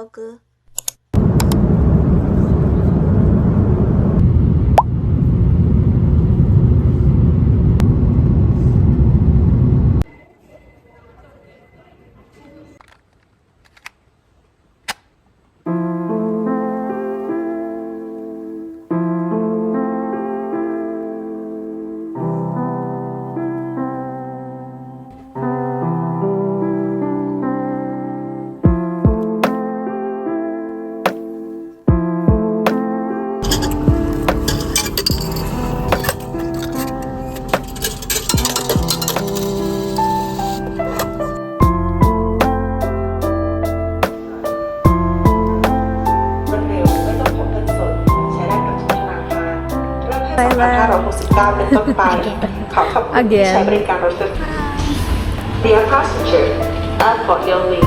ログ 2569เป็นต้นไปขอขอบคุณที่ใช้บริการรถไฟฟ้า Dear passenger, airport your link.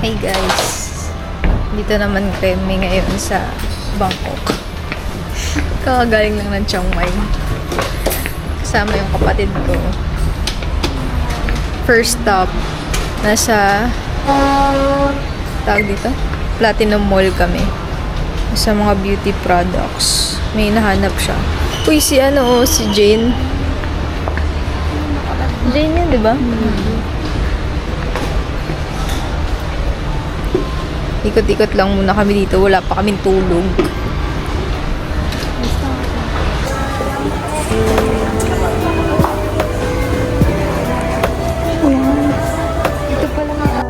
Hey guys, dito naman kami ngayon sa Bangkok. Kakagaling lang ng Chiang Mai. Kasama yung kapatid ko. First stop, nasa tawag dito? Platinum Mall kami. Sa mga beauty products. May nahanap siya. Uy, si Jane. Jane yun, di ba? Ikot-ikot lang muna kami dito. Wala pa kaming tulog. Ito pala nga.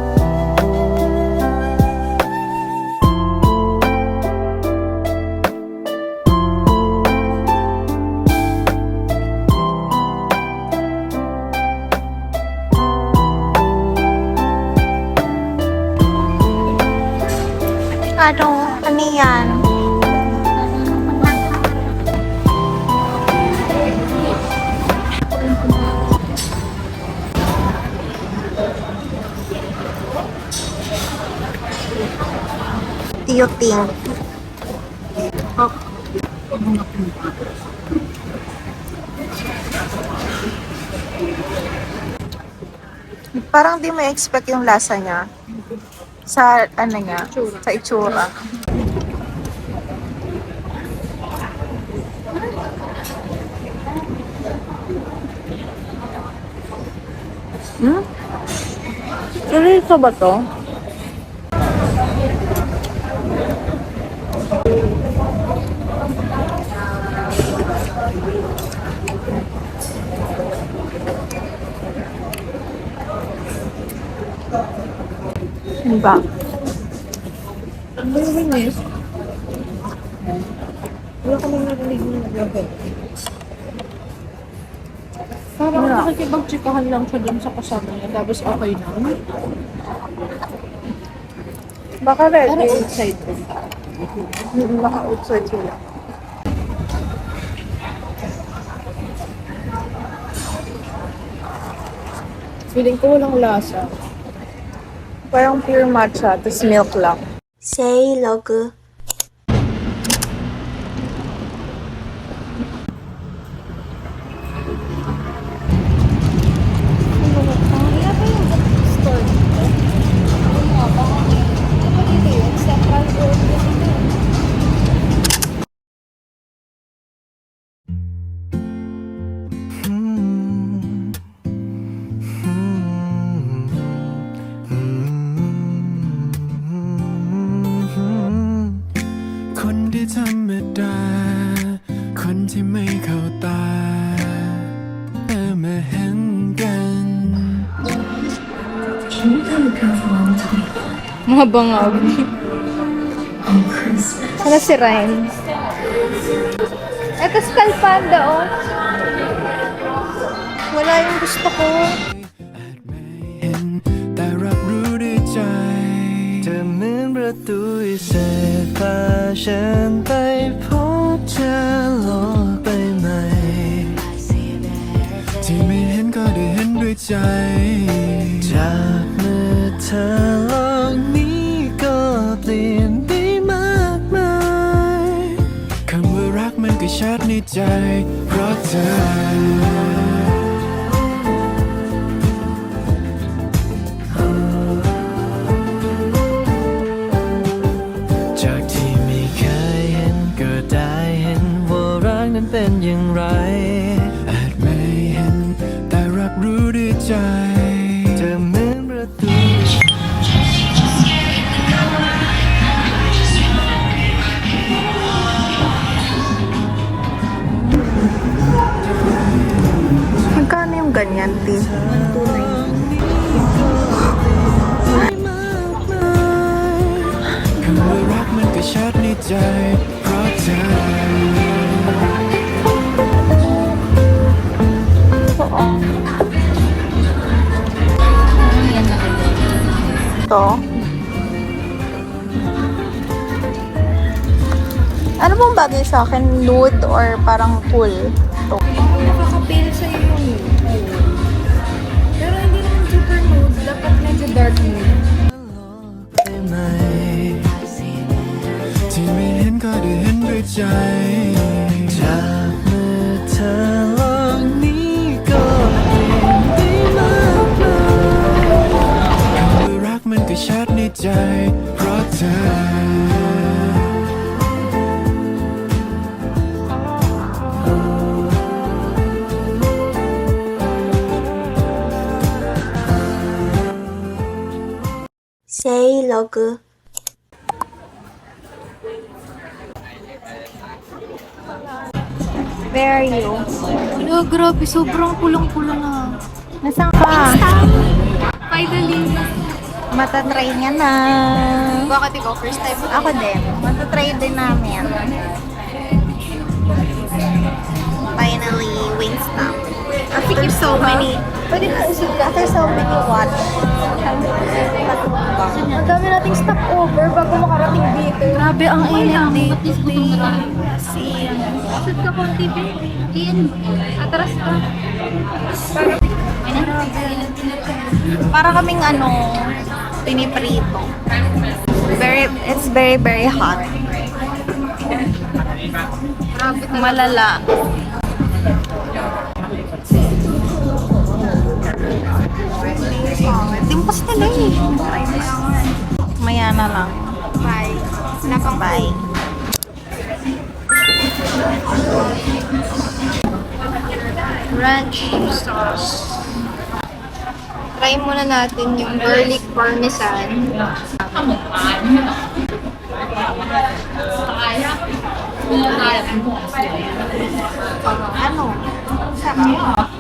ano yan? Tiyuting. Parang di mo expect yung lasa niya sa sa itsura. Seryoso ba to? Ano ba? Ano yung winis? Wala ka nang narinig ng gabi. Parang nakikipag-chikahan lang siya dun sa kasama niya, tapos okay na. Baka ready. Parang outside rin. Baka outside sila. Feeling ko walang lasa. Parang pure matcha, tapos milk lang. Say log. Mga bangag. Sana si Ryan. Ito Skull Panda, oh. Wala yung gusto ko. แต่รับรู้ด้วยใจเธอเหมือนประตูวิเศษพาฉันไปพบเจอโลกใบใหม่ที่ไม่เห็นก็ได้เห็นด้วยใจจากเมื่อเธอโลกนี้ก็เปลี่ยนไปมากมายคำว่ารักมันก็ชัดในใจเพราะเธอจากที่ไม่เคยเห็นก็ได้เห็นว่ารักนั้นเป็นอย่างไรอาจไม่เห็นแต่รับรู้ด้วยใจเธอเหมือนประตู Magkano yung ganyan, Tin? คำว่ารักมันก็ชัดในใจเพราะเธอ To. Ano bang bagay sa akin? Nude or parang cool? To. Nakakapil sa'yo yung nude. Pero hindi naman super nude. Dapat medyo dark nude. ที่ไม่เห็นก็ได้เห็นด้วยใจจากเมื่อเธอโลกนี้ก็เปลี่ยนไปมากมายคำว่ารักมันก็ชัดในใจเพราะเธอ Say log. Where are you? Wala, grabe. Sobrang pulang-pula na. Nasaan ka? Finally. Matatry niya na. Bakit ikaw? First time mo? Ako din. Matatry din namin. Finally, Wingstop. After so many... Pwede na usig ka. After so many watch. Ang dami nating stopover bago makarating dito. Grabe, ang init dito. Sud ka konti, Ian. Atras ka. Para kaming piniprito. It's very, very hot. Malala. Timpas nila eh. Maya na lang. Bye. Wala pang Bye. ranch sauce. Try muna natin yung garlic parmesan. Ano? Sarap.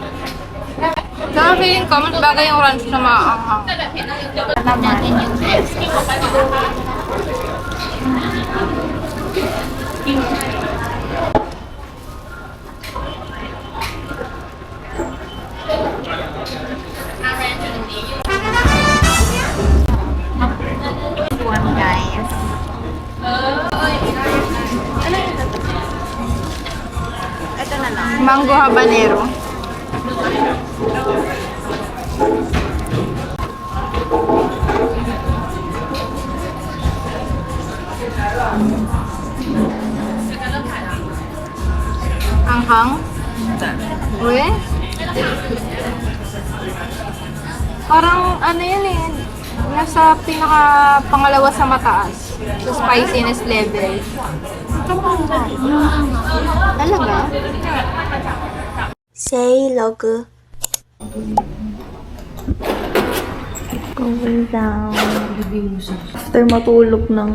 Saka feeling ko, mas bagay yung ranch na maaanghang. Naman. One, guys. Ito na lang. Mango habanero. Anghang? Uy? Parang ano yan eh. Nasa pinaka pangalawa sa mataas. Sa spiciness level. Talaga? Say log. Going down. After matulog ng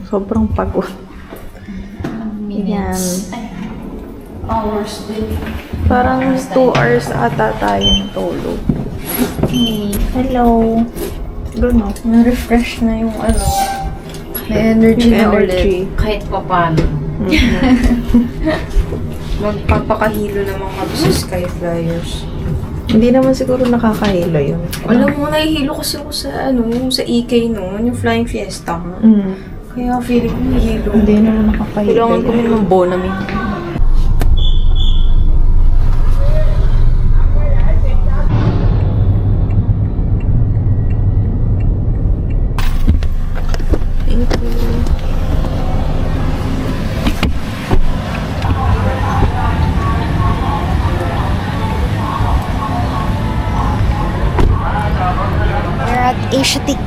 sobrang pagod. Yan. Hours din. Parang 2 hours ata tayong tulog. Hello. Doon na-refresh na yung May energy Yung na energy. ulit. Kahit pa paano. Magpapakahilo naman kami sa Sky Flyers. Hindi naman siguro nakakahilo yun. Alam mo, nahihilo kasi ako sa sa EK noon, yung Flying Fiesta. Kaya feeling ko nahihilo. Hindi naman nakakahilo. Kailangan ko ng Bonamine. We're at Asiatic.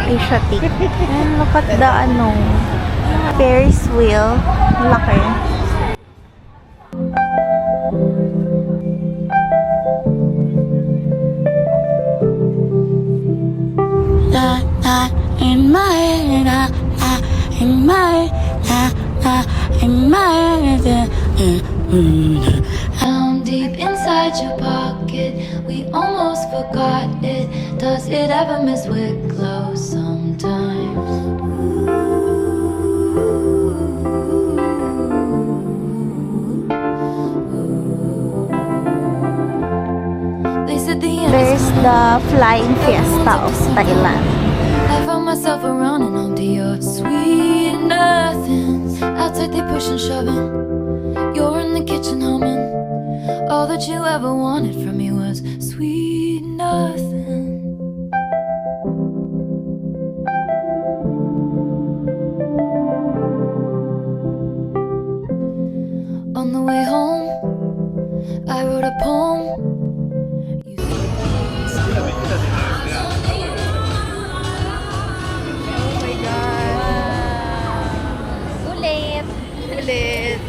Asiatic. And look at the Ferris wheel. Laki. In my head, in my head, in my head. Down deep inside your pocket, we almost forgot it. Does it ever miss with close sometimes? They said the end There's is the Flying Fiesta of Thailand. I found myself running onto your sweet nothings. Outside they push and shoving. You're in the kitchen humming. All that you ever wanted from me was sweet nothing. On the way home, I wrote a poem. Ulit.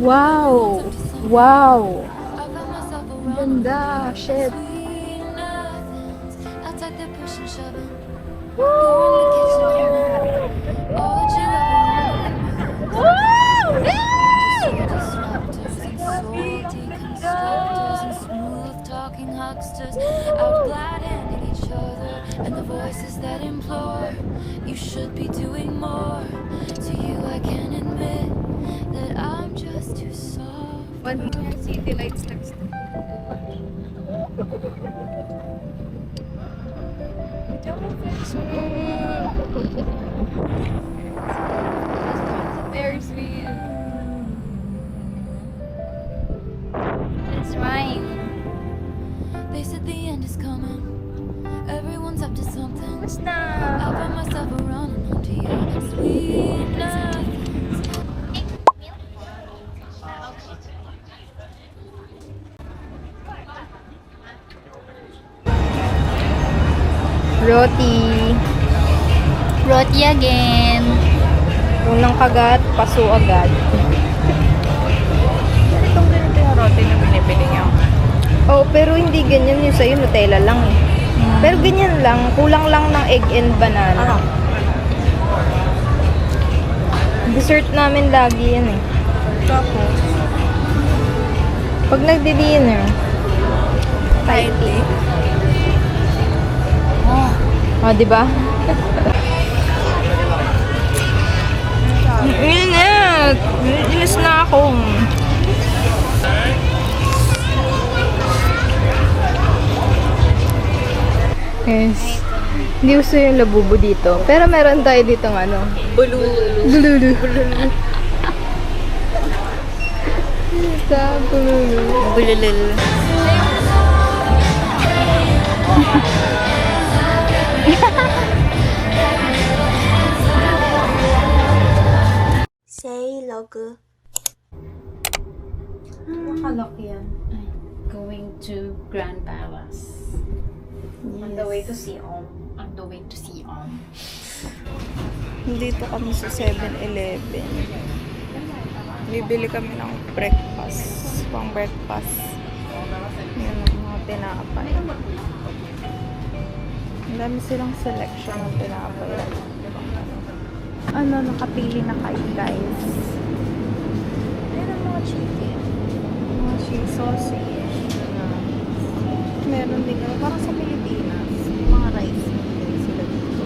Wow! Wow! Ganda! Shit! Out glad-handing each other, and the voices that implore you should be doing more. To you I can admit that I'm just too soft. City lights next. Ferris wheel. That's right. They said the end is coming. Everyone's up to something. Basta. I find myself running onto your sweet nothings. Roti. Roti again. Unang kagat, paso agad. Ganito yung roti na binibili niya. Oh, pero hindi ganyan yung sa'yo. Nutella lang eh. Pero ganyan lang. Kulang lang ng egg and banana. Dessert namin lagi yan eh. Tapos, pag nagdi-dinner, Thai tea. Ah, di ba? Init! Inis na ako. Yes. Hindi gusto yung labubo dito. Pero meron tayo dito ng ano. Bululu. Bululu. Sa bululu. Bululul. Say logo. Nakalaki yan. Going to Grand Palace. On the way to Siom. On the way to Siom. Dito kami sa 7-Eleven. Bibili kami ng breakfast. Pang breakfast. Yan ang mga tinapay. Ang dami silang selection ng tinapay. Ano, nakapili na kayo guys. Meron mga chicken. Mga cheese sausage. Meron din yung parang sa Pilipinas. Mga rice. Meron sila dito.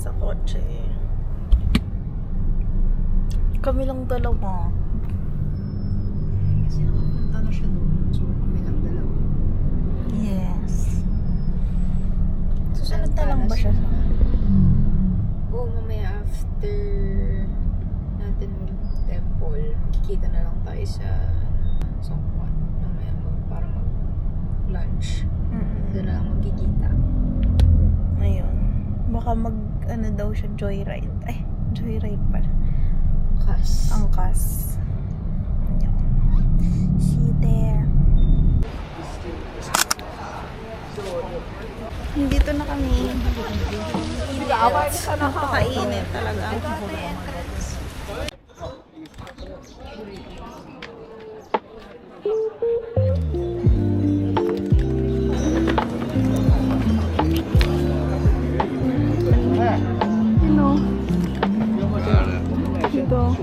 sa kotse. Kami lang dalawa. Kasi nakapunta na siya doon. So, kami lang dalawa. Yes. Susunod na lang ba siya? Oo, mamaya after natin mag-temple, kikita na lang tayo sa Songkwan. Mamaya para mag-lunch. Doon na lang magkikita. Ayun. Baka ano daw siya, joyride. Ay, joyride pala. Kas. Angkas. Ayun. See there. Dito na kami. Napakainit talaga. Dito.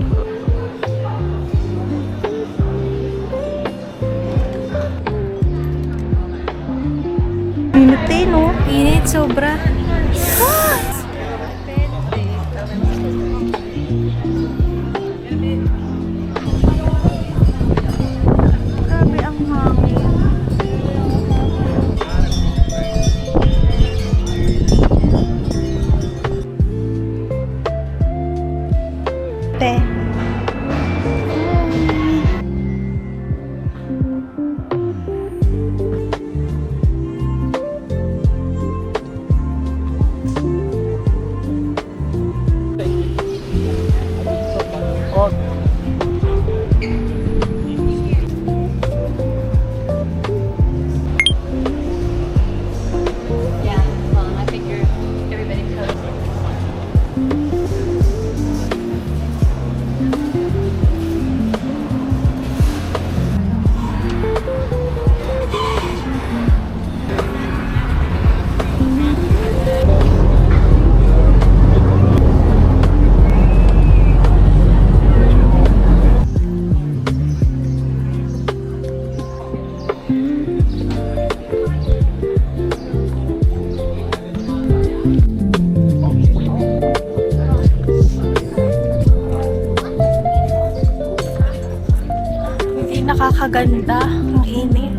Init eh, no? Init, sobra. Grabe ang hangin. Te. Yeah, well, I think everybody knows. Hindi nakakaganda. Ang init.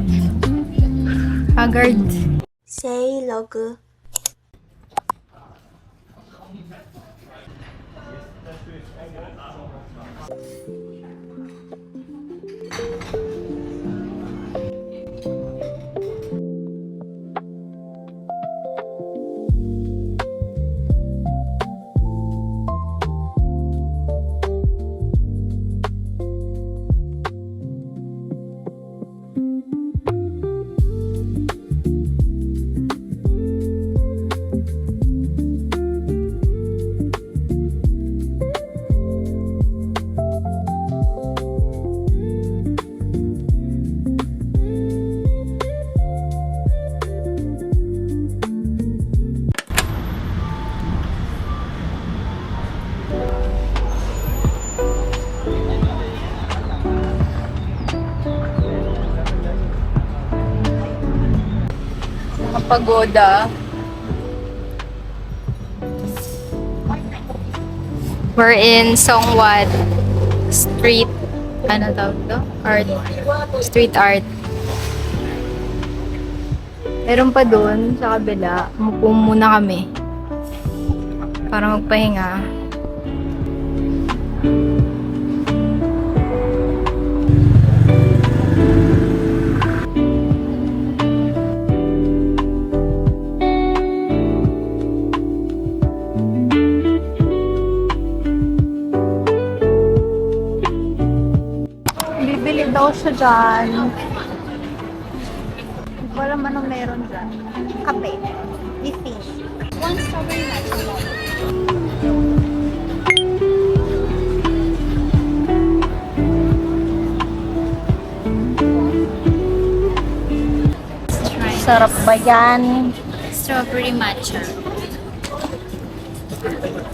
Haggard. Say log. Pagoda. We're in Songwat Street. Ano tawag to? Art. Street art. Meron pa doon sa kabila. Umupo muna kami. Para magpahinga. Bibili daw siya dyan. Wala man ang meron dyan. Kape. Fish. One strawberry matcha. Sarap ba yan? Strawberry matcha.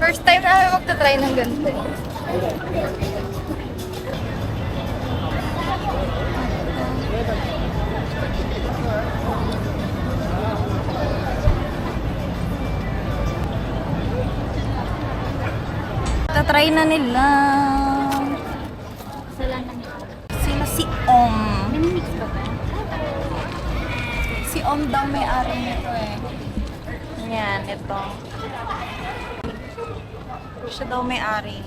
First time namin magta-try ng ganito. try na nila. Sino si Om? Minimix ba ba? Si Om daw may-ari nito eh. Yan, ito. Siya daw may-ari.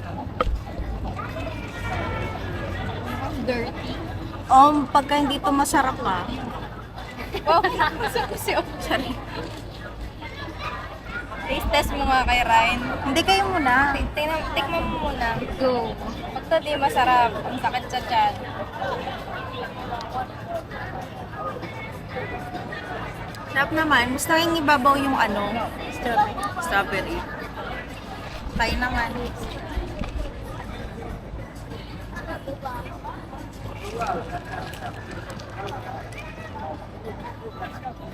Dirty. Om, pagka hindi to masarap ah. Oh, masarap si Om. Sorry. Taste test mo nga kay Ryan. Hindi kayo muna. Tikman mo muna. Go. Pagka di masarap, ang sakit sa tiyan. Sarap naman. Gusto yung ibabaw yung ano? Strawberry. Tayo naman.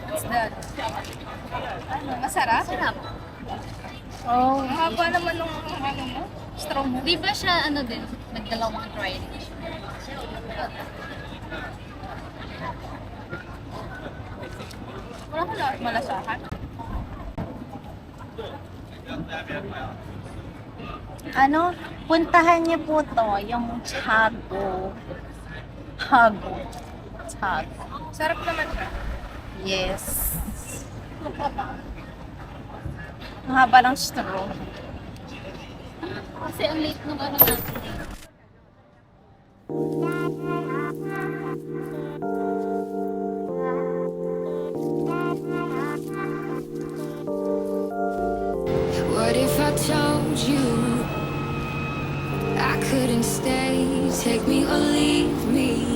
What's that? Ano, masarap? Sarap. Oh. Ang haba naman nung ano mo. Straw mo. Di ba siya ano din? Nagdalawang try din siya. Wala ko na malasahan. Ano? Puntahan niyo po to, yung Chago. Hago. Chago. Sarap naman siya. Yes. Ang haba ng straw. Kasi ang late nung ano natin. What if I told you I couldn't stay? Take me or leave me.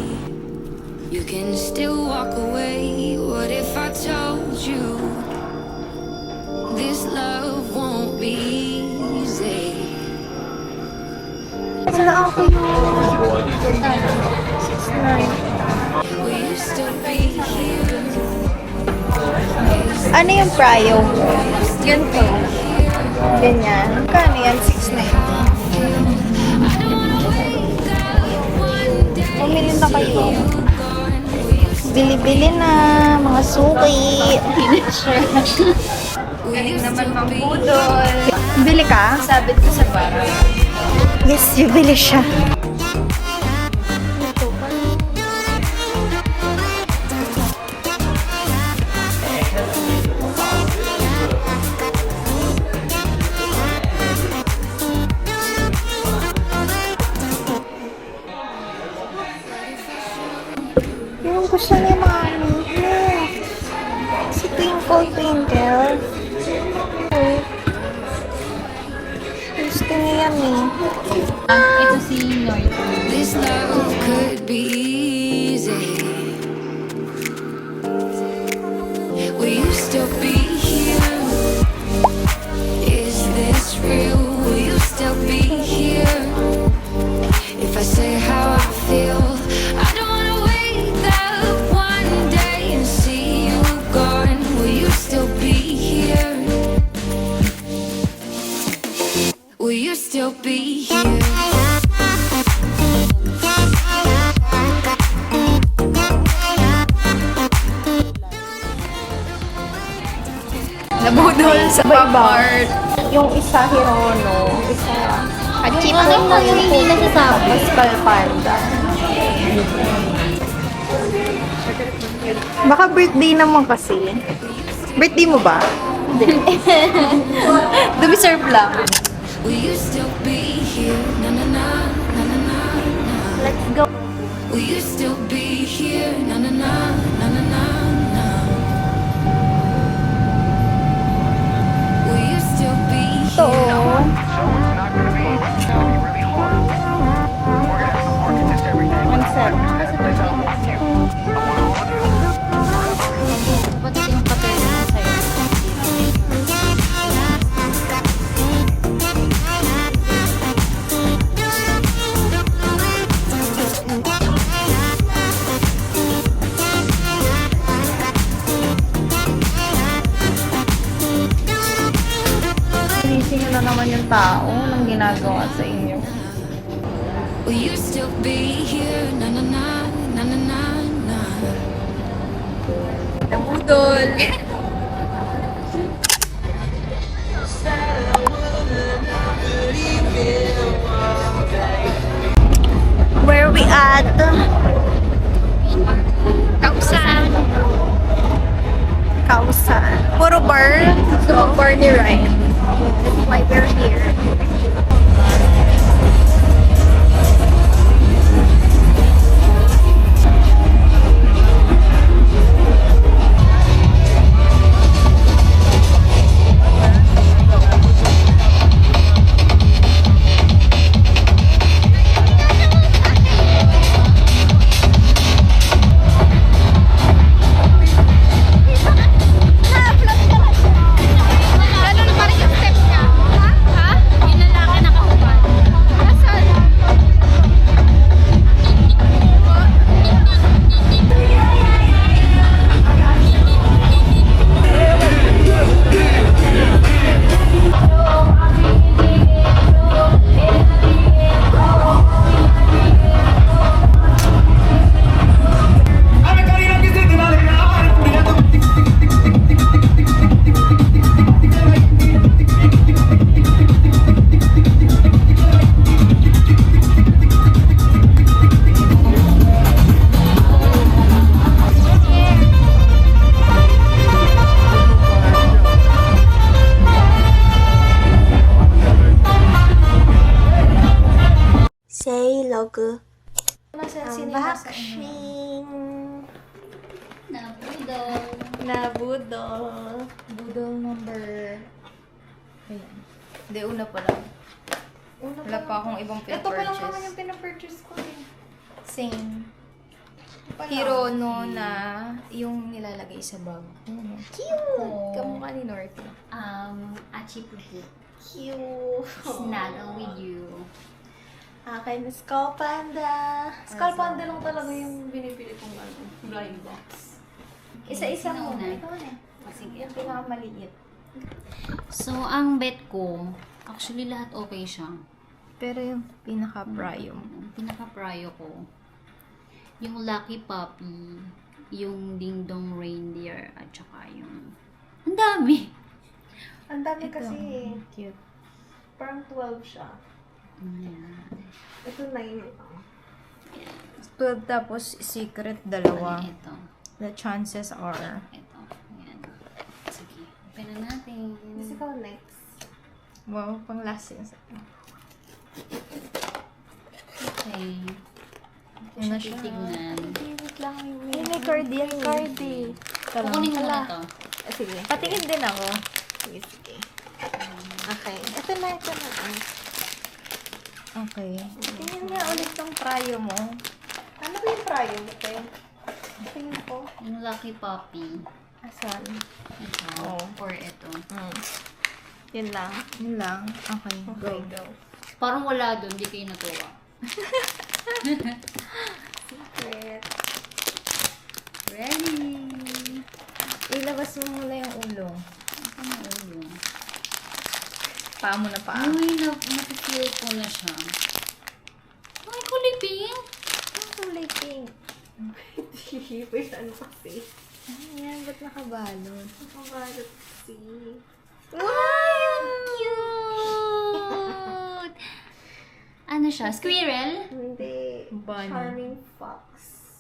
You can still walk away. What if I told you this love won't be easy? Will you still be here? Ano yung pryo? Ganito. Ganyan. Kano yan? 6.90. Pumili na kayo. Bili-bili na. Mga suki. Galing naman mang budol. Bili ka? Sabit ko sa bara. Yes, bili siya. Yung gusto ni Mami. Si Twinkle Twinkle. Gusto niya yan eh. Ito si Noy. This love could be easy. Will you still be here? Is this real? Will you still be here? If I say how I feel, I don't wanna wake up one day and see you gone. Will you still be here? Will you still be here? Nabudol sa pop art. Yung isa Hirono. Isa. Yung ano mo yung hindi nasasabi. Pascal Panda. Baka birthday naman kasi. Birthday mo ba? Dumiserve lang. Will you still be here? Na na na na na na na. Let's go. Will you still be here? Na na na na na na na. Will you still be Ito. here? Concept. Ba't ito yung papel na sa'yo? Sinising na naman yung tao ng ginagawa sa inyo. Will you still be here? Na na na na na na na. Nabudol. at Kausan. Puro bar. So, bar ni Ryan. That's why we're here. Say logo. Unboxing. Nabudol. Budol number... Ayan. Hindi, una pa lang. Wala pa akong ibang Ito pa lang naman pinapurchase. yung pinapurchase ko eh. Same. Hero no na yung nilalagay sa bag. Cute! Kamukha ni Norty. Achipupu. Cute. Snuggle with you. Akin na Skull Panda. Skull Panda lang talaga yung binibili kong blind box. Isa-isa Sino mo. una? Ito na. Sige. Yung pinakamaliit. So, ang bet ko, actually lahat okay siya. Pero yung pinaka-prio mo. Ang pinaka-prio ko, yung Lucky Puppy, yung Ding Dong Reindeer, at saka yung... Ang dami! Ang dami kasi eh. Cute. Parang 12 siya. Ayan. Ito na yun. 12 tapos secret dalawa. Ito. The chances are... Ito. Ayan. Sige. Open na natin. Kasi ikaw next. Wow, pang last yung Okay. Ano siya? Titignan. Wait lang yung may card yan. Card eh. Kukunin mo na ito. Sige. Patingin din ako. Sige, sige. Okay. Ito na. Okay. Tingin nga ulit yung prio mo. Ano ba yung prayo mo, te? Tingin ko. Yung Lucky Puppy. Asan? Ito. Oh. Or ito. Yun lang. Yun lang. Okay, go. Go. Parang wala doon. Di kayo natuwa. Secret. Ready! Ilabas mo muna yung ulo. Ito na ulo. Paa mo na paa. Uy, napifeel ko na siya. Ay, kulay pink! Ang kulay pink. Wait, ano kasi? Ayan, ba't nakabalot? Nakabalot kasi. Ay, ang cute! Ano siya? Squirrel? Hindi. Bunny. Charming fox.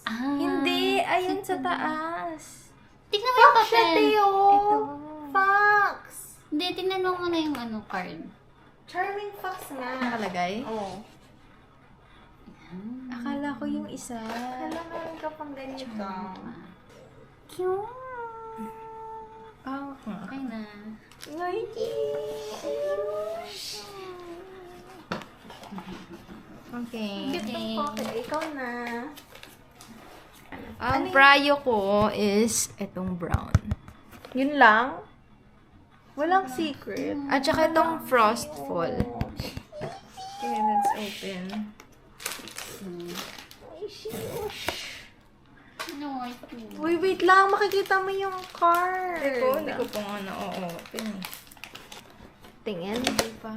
Ah, Hindi, ayun sa taas. tignan mo yung Fox siya, papel. Teo! Ito. Fox! Hindi, tignan mo muna yung card. Charming fox nga. Nakalagay? Oo. Akala ko yung isa. Alam mo rin ka pang ganito. Cute! Oh, Okay na. okay. Okay. Ikaw na. Ang prio ko is itong brown. Yun lang? Walang secret. At saka itong frostfall. Okay, let's open. No, Uy, wait lang. Makikita mo yung card. Hindi ko pa nga na-open eh. Tingin. Hindi pa.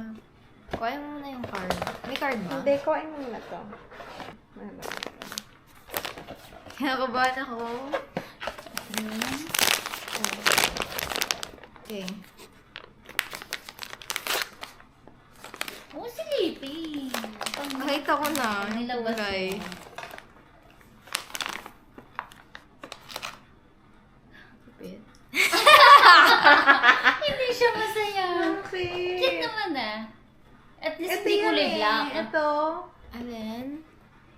Kuha mo muna yung card. May card ba? Hindi, kuhain mo na to. Ano? Kinakabahan ako. Okay. oh, silipin. Nakita ko na. Nilabas Kulay. mo. masaya. Okay. Cute naman ah. At least Ito hindi yan kulay eh. black. Ito. Alin?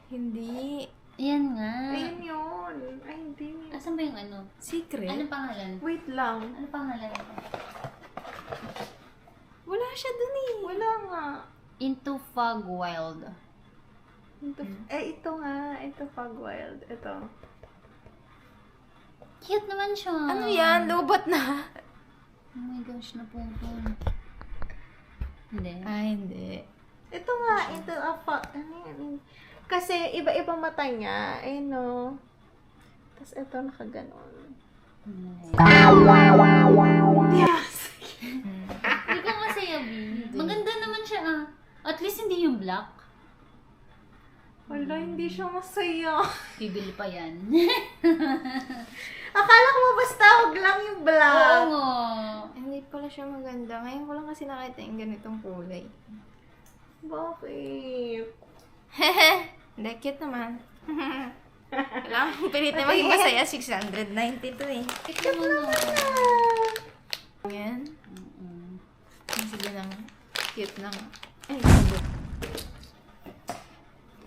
Hindi. Yan nga. Ayun yun. Ay, hindi. Asan ba yung ano? Secret? Anong pangalan? Wait lang. Ano pangalan? Wala siya dun eh. Wala nga. Into Fog Wild. Ito nga. Ito, Fog Wild. Ito. Cute naman siya. Ano yan? Lobot na. Oh my gosh, naputol. Hindi. Hindi. Ito nga. Ito, ano yan? Kasi, iba-iba mata niya. Ayun, no. Tapos, ito, nakaganon. Hindi ka masaya, B. Maganda naman siya ah. At least hindi yung black. Wala, hindi siya masaya. Bibili pa yan. Akala ko basta huwag lang yung Oo black. nga. Hindi pala siya maganda. Ngayon ko lang kasi nakita yung ganitong kulay. Bakit? Hindi, cute naman. Kailangan mong pilitin maging masaya. 692 eh. Ito naman ah. Yan. Sige na nga. Cute na nga.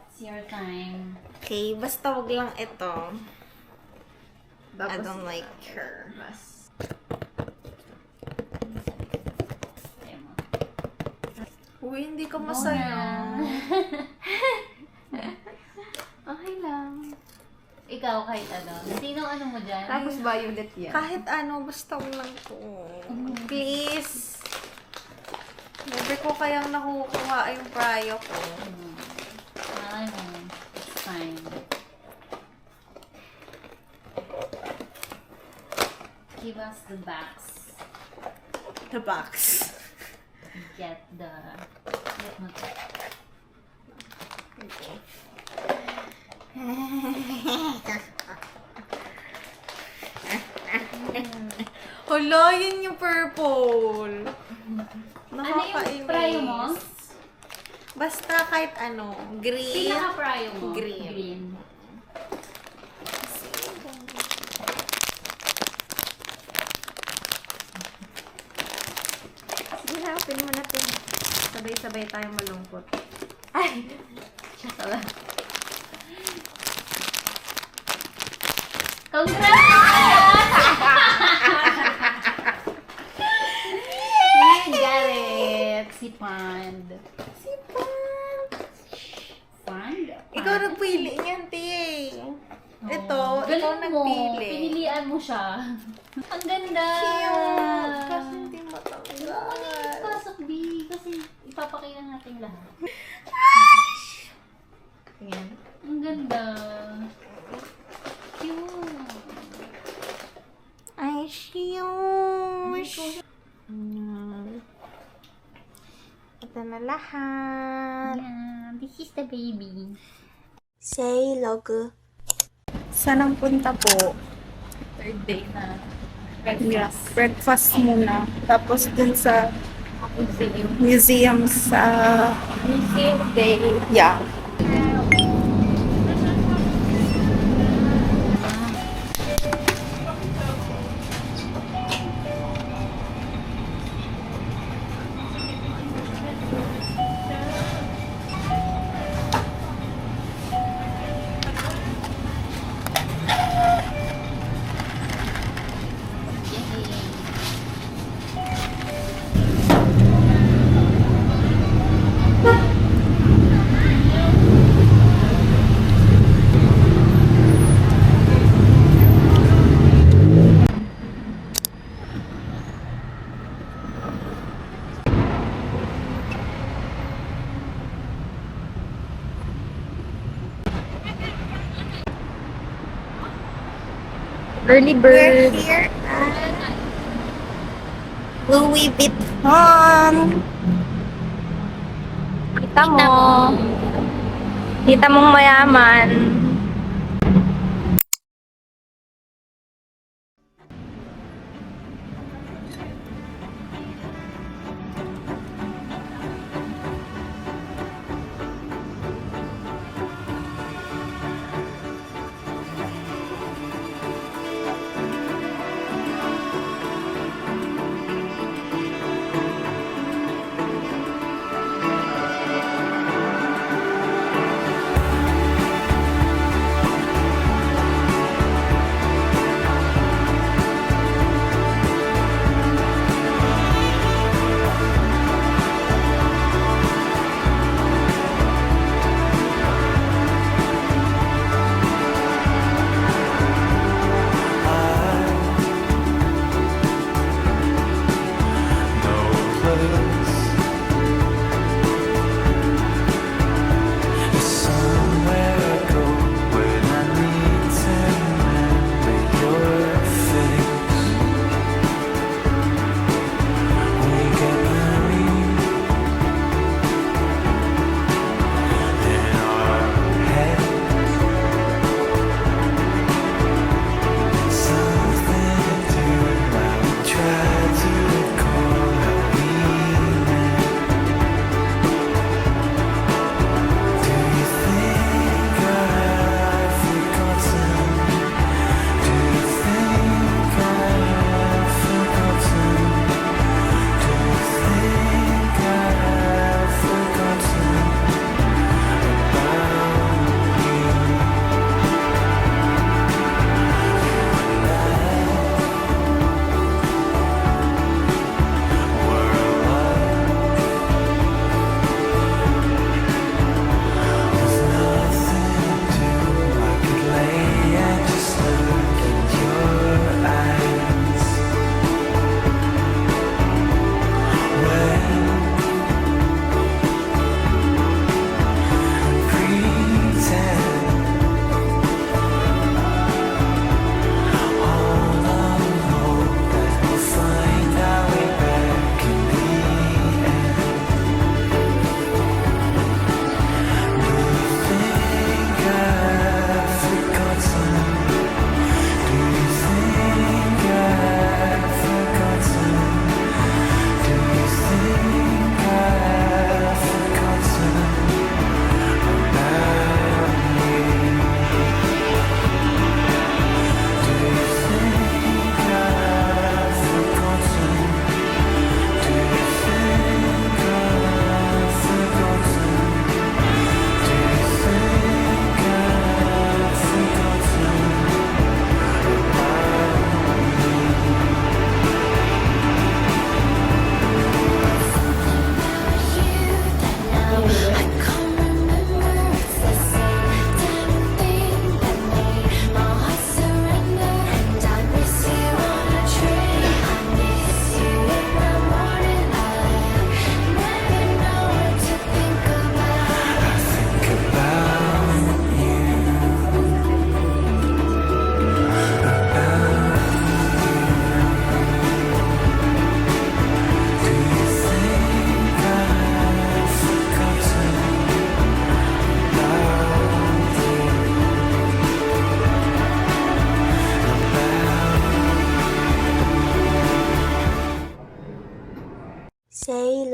It's your time. Okay, basta huwag lang ito. I Tapos, don't like her. Ayaw mo. Uy, hindi ka masaya. okay lang. Ikaw kahit ano. Sino ano mo dyan? Tapos violet yan. Kahit ano, basta huwag lang to. Please. Never ko kayang nakukuha yung prayo ko. Malay mo. It's fine. Give us the box. The box. Get mo to. Okay. Hala, yun yung purple. Ano yung prayo mo? Basta kahit ano. Green. Pinaka-prayo mo? Green. Sige na, open mo na to. Sabay-sabay tayong malungkot. Ay! Tsaka lang. Congrats! You got it! Si Pond. Si Pond. Pond? Ikaw nagpili niyan, Tiye. Ito, ikaw Galing mo. nagpili. Pinilian mo siya. Ang ganda! Cute. Kasi hindi matanggal. Pasok, B. Kasi ipapakita natin lahat. Yan. Ang ganda. Cute. Ay, shush. Ito na lahat. Yeah, this is the baby. Say log. Saan ang punta po? Third day na. Yes. Breakfast muna. Tapos dun sa museum sa Museum day. yeah. Early We're bird. here at Louis Vuitton. Kita mo. Kita mong mayaman.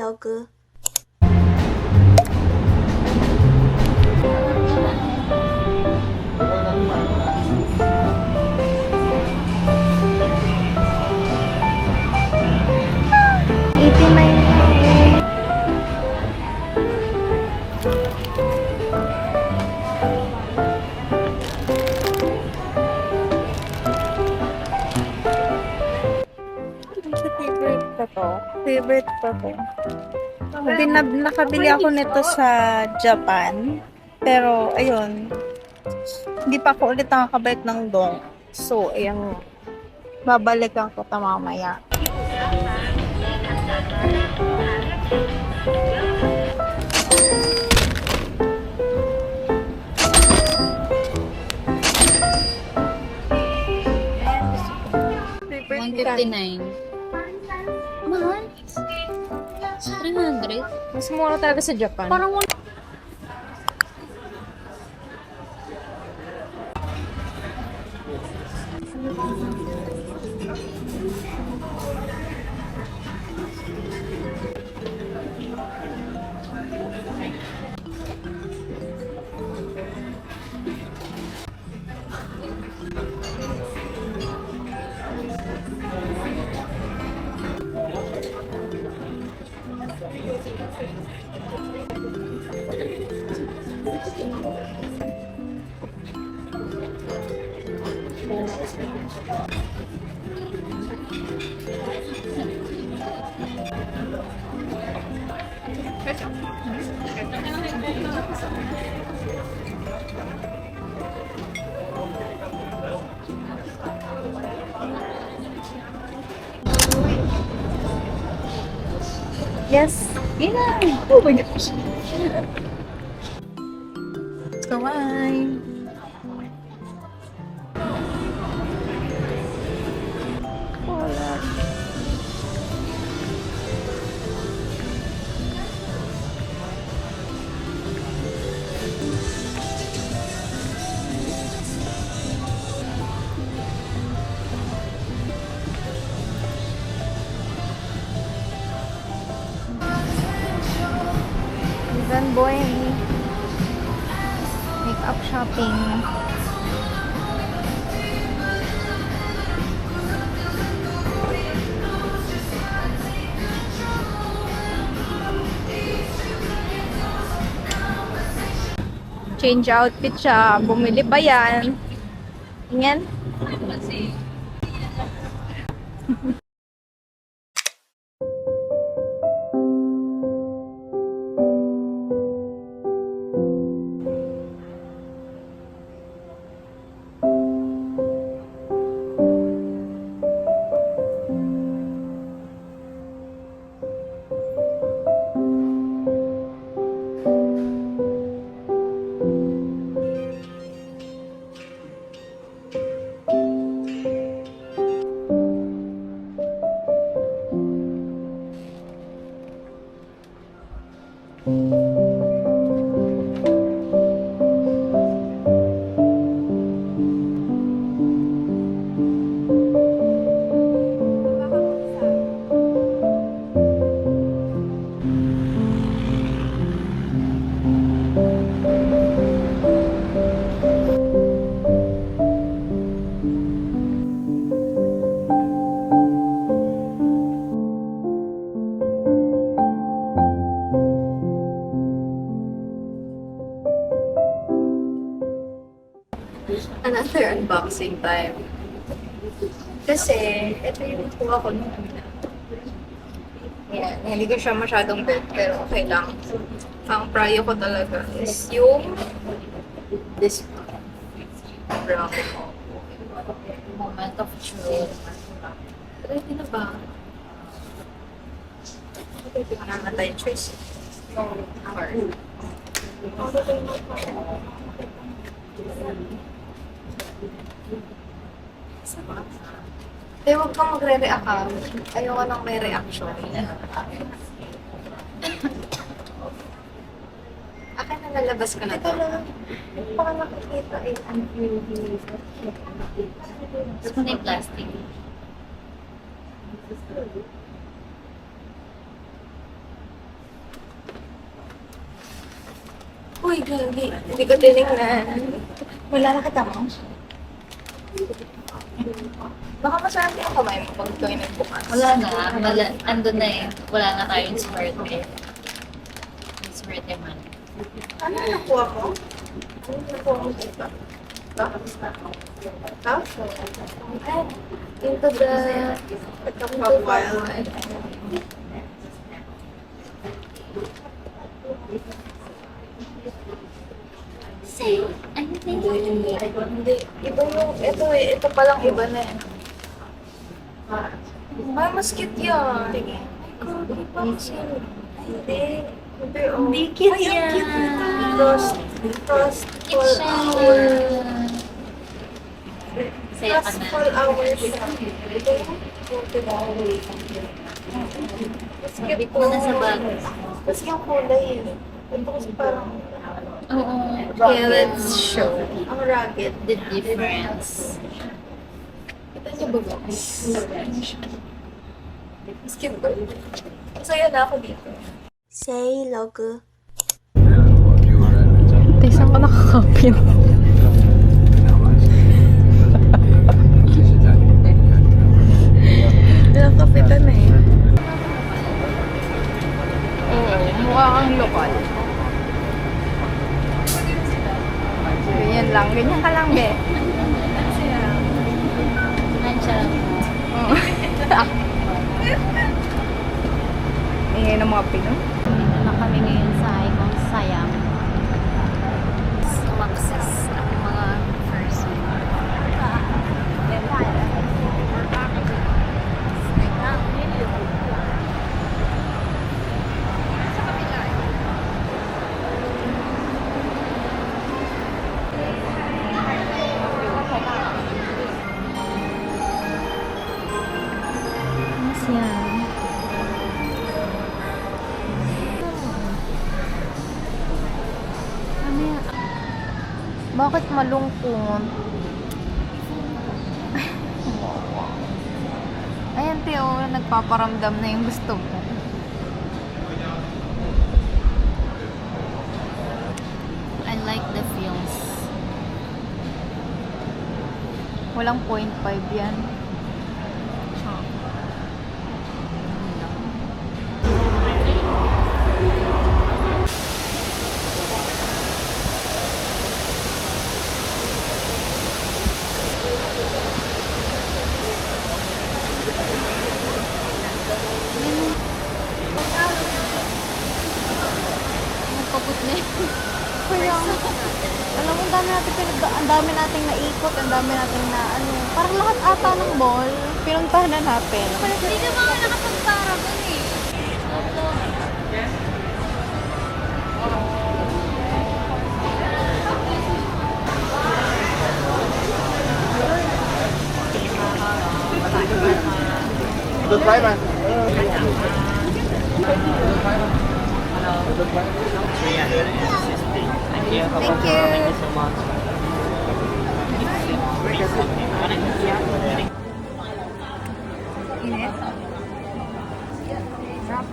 挑歌。Favorite ko to. Favorite ko to. Nakabili ako nito sa Japan. Pero, ayun. Hindi pa ako ulit nakakabalik ng dong. So, ayan. Babalikan ko ito mamaya. Favorite ka. 159. Mahal? 300? Mas mura talaga sa Japan. Parang Yes. Oh my gosh. Let's go wine. Van Boy makeup shopping. Change outfit siya. Bumili ba yan? Tingnan. Another unboxing time. Kasi, ito yung kuha ko nung una. Yan, hindi ko siya masyadong bet, pero okay lang. Ang prayo ko talaga is yung this one. Brown. moment of truth. Ready na ba? Ready ka naman tayo, choice. Eh, huwag kang magre-react ka. Ayoko nang may reaction. Akin na lalabas ko na to. Baka nakikita eh. Gusto mo na yung plastic. Uy, gagi. Hindi ko tinignan. Wala na kita mo. Baka masarap yung kamay mo pag ito ay nagbukas. Wala na. Andun na eh. Wala na tayong swerte. Yung swerte man. Ano yung nakuha ko? Ano yung nakuha ko dito? Into the profile. Say, ano na yun? Hindi. Iba yung, ito palang iba na eh. Ay, mas cute yan. Ay, iba kasi. Hindi. Hindi cute yan. Ay, ang cute nito. Frost Cute fall siya. hour. Saya ka Frost na. fall hours. Ito yung mas cute Bit mo na sa bag. Mas yung kulay eh. Ito kasi parang Oo. okay, let's show. Ang rugged. The difference. Kita niyo ba guys? Mas cute ba? Masaya na ako dito. Say log. Tay, saan ka nakakapin? Nakakapitan na eh. Oo, mukha kang lokal. Ganyan lang. Ganyan ka lang, be. Nansya lang mo. Oo. Ingay ng mga Pino. Dito na kami ngayon sa Icon Sayang. Sumakses ang mga first Mas yan. Bakit malungkot? Ayan, Teo, nagpaparamdam na yung gusto mo. I like the feels. Walang 0.5 yan. Nagpaput na yun. Kaya, alam mo, ang dami nating naikot, ang dami nating na, ano, parang lahat ata ng mall, pinuntahan na natin. Hindi ka mga nakapagpara ko eh. Thank you. Init? Sarap.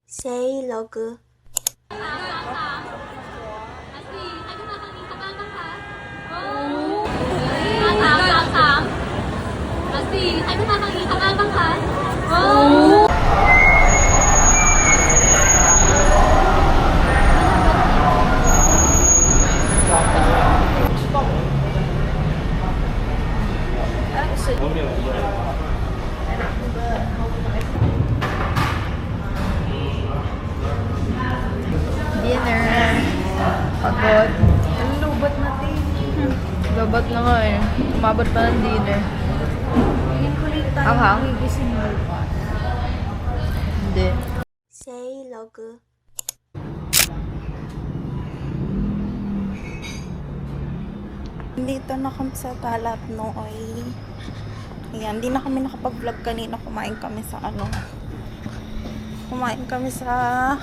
Say log. Dinner. Pagod. Ang lubat natin. Lubat na nga eh. Umabot pa ng dinner. Anghang? Hindi. Say log. Dito na kami sa Talat Nooy. Ayan, di na kami nakapag-vlog kanina. Kumain kami sa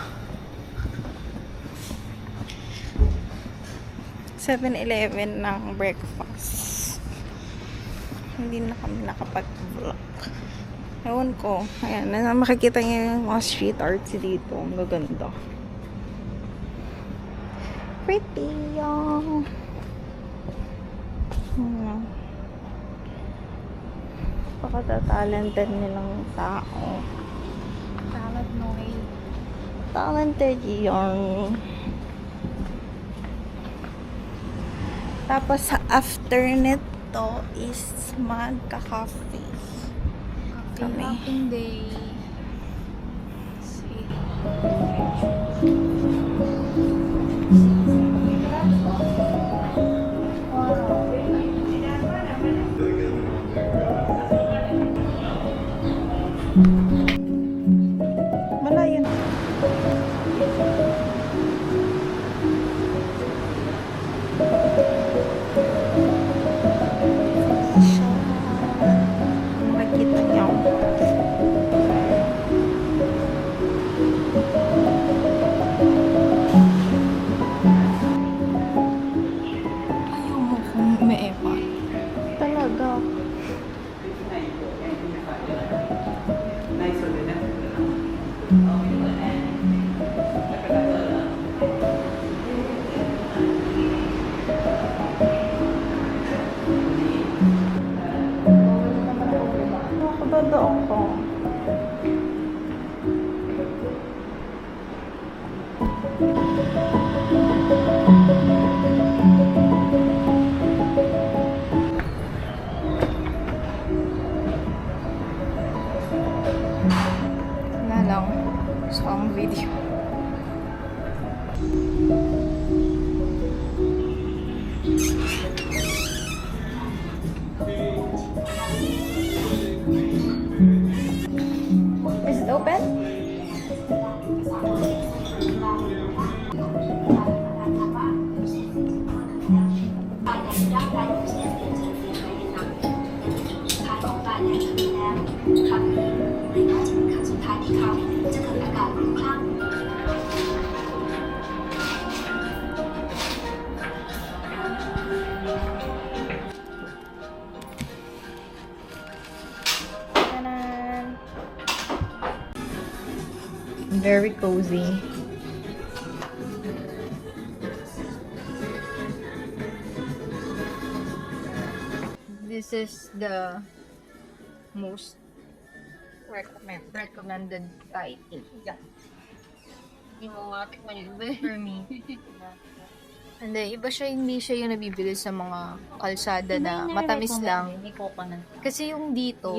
7-Eleven ng breakfast. Hindi na kami nakapag-vlog. Ewan ko. Ayan, makikita niyo yung mga street arts dito. Ang gaganda. Pretty yung pakata-talented nilang tao. Talat Nooy. Talented yung tapos after nito is magka-coffee kami. Hopping day. Malayo na. Siya. Makikita niyo. Ayaw mo kung umeepa. Talaga. Nakababa ako. Wala lang. Gusto ko ang video. Is it open? Tanan. Very cozy. This is the most recommended Thai tea. Yung mga tikman yung iba. For me. Hindi siya yung nabibili sa mga kalsada na matamis lang. May coconut. Kasi yung dito,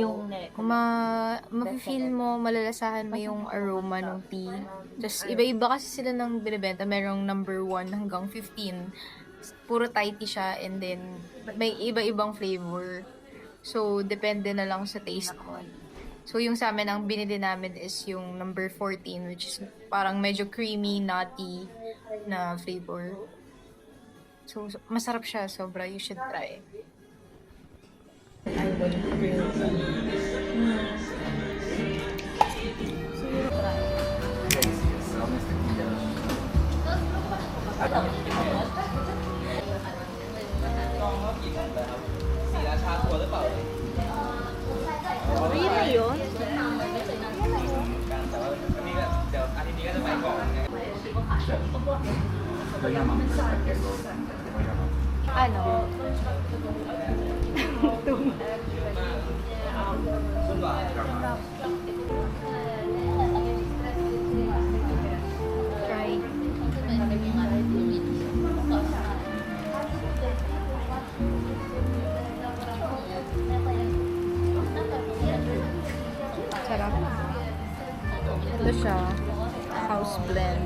kung ma-feel mo, malalasahan mo yung aroma ng tea. Tapos iba-iba kasi sila ng binibenta. Merong number 1 hanggang 15. Puro Thai tea siya and then may iba-ibang flavor. So, depende na lang sa taste mo. So, yung sa amin, ang binili namin is yung number 14, which is parang medyo creamy, nutty na flavor. So, masarap siya. Sobra. You should try. Ayun na yun. Ano? Try. Sarap. Ito siya. House blend.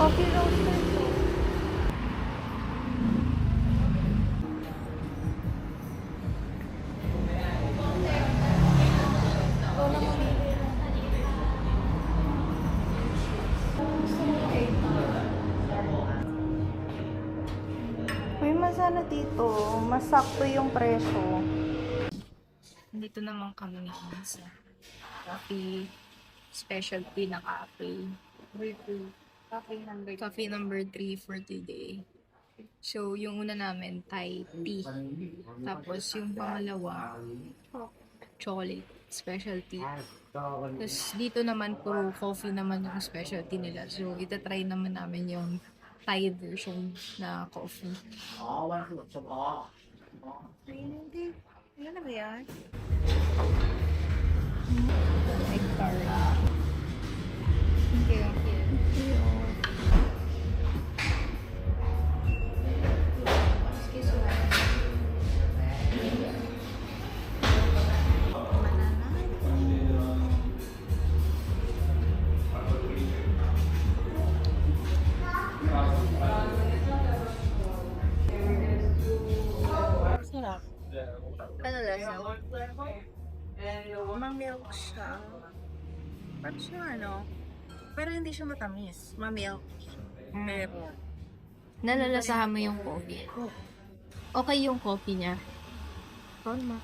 Coffee roaster. ano dito, mas sakto yung presyo. Dito naman kami ngayon sa coffee specialty na cafe. Coffee number 3 for today. So, yung una namin, Thai tea. Tapos, yung pangalawa, chocolate specialty. Tapos, dito naman, puro coffee naman yung specialty nila. So, itatry naman namin yung Thai version na coffee. Ano na ba yan? Egg tart. Thank you. Excuse me. Sarap. Ano lasa? Ma-milk siya. Parang siya ano, pero hindi siya matamis. Ma-milk. Pero, Nalalasahan mo yung coffee. Okay yung coffee niya. tama.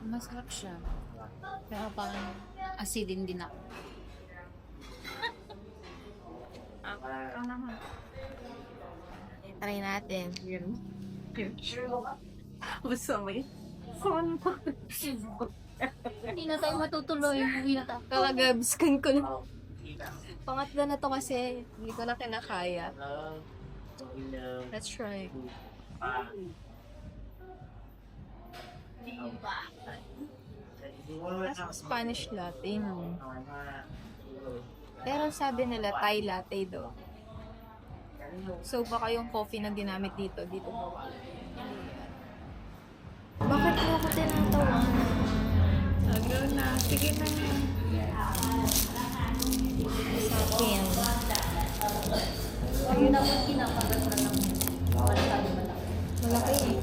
Masarap siya. Pero parang acidin din ako. Try natin. Gusto mo yun? Hindi na tayo matutuloy. Uwi na tayo. Kalagabskan ko na. Pangatlo na to kasi hindi ko na kinakaya. Let's try. Spanish latte. No? Pero sabi nila Thai latte daw. So baka yung coffee na ginamit dito gawa. Bakit mo ako tinatawanan? Ano na? Sige na. Sa akin. Ayun naman kinakagat na lang. Malaki. Malaki eh.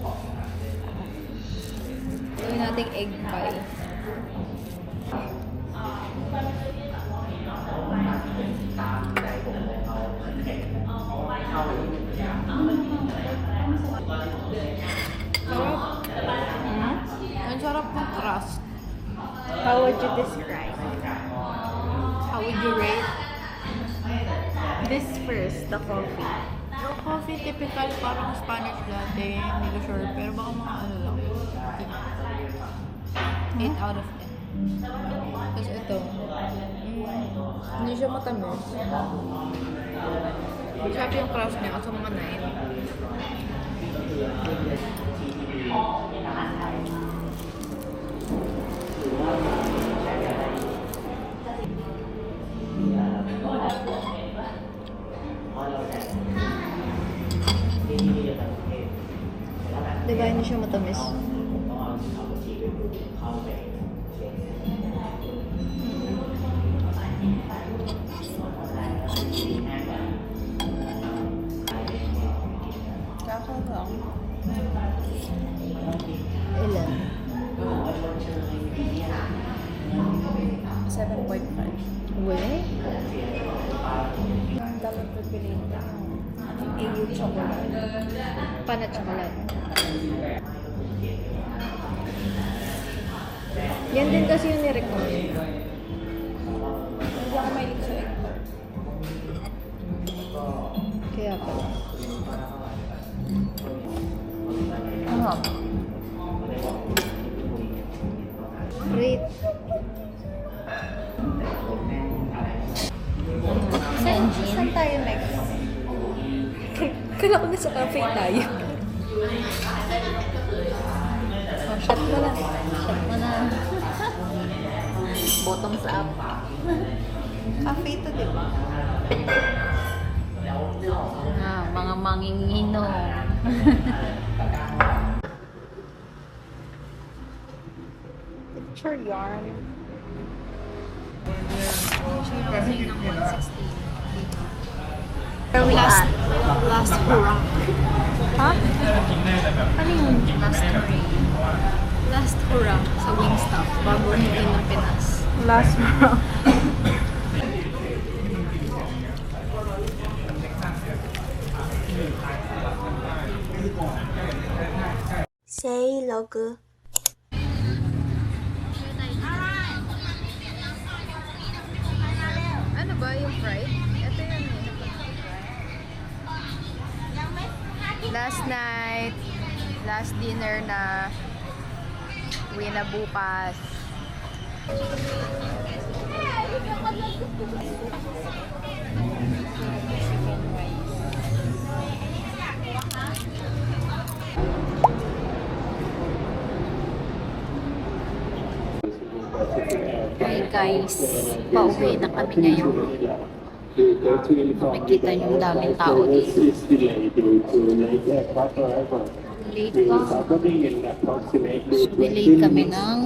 Gawin natin egg pie. Ang sarap ng crust. How would you describe? How would you rate? This first, the coffee. Yung coffee, typical parang Spanish latte. Hindi ko sure. Pero baka mga ano lang. 8 out of 10. Tapos ito. Hindi siya matamis. Sabi yung crust niya kasi mga 9. Diba hindi siya matamis? Kakagaw. Ilan? 7.5. Wala? Dapat pipiliin ka. EU chocolate. Pana chocolate. Yan din kasi yung nirecommend. Hindi ako mahilig sa egg tart. Kaya pala. Great. Saan tayo next? Kala ko na sa cafe tayo. Oh, shot mo na. Shot mo na. Bottoms up. Cafe to, di ba? Mga mangingino. Picture yarn. Kasi ng 160. Where we at? Last hurrah. Ha? Ano yun? Last hurrah. Last hurrah sa Wingstop bago umuwi ng Pinas. Last round. Say log. Ano ba yung fried? Ito yun eh. Last night, last dinner na. Uwi na bukas. Hi guys, pauwi na kami ngayon. Nakikita niyo yung daming tao dito. Late pa. Delayed kami ng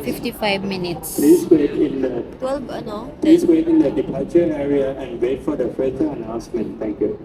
55 minutes. Please wait in the 12 ano? please wait in the departure area and wait for the further announcement. Thank you.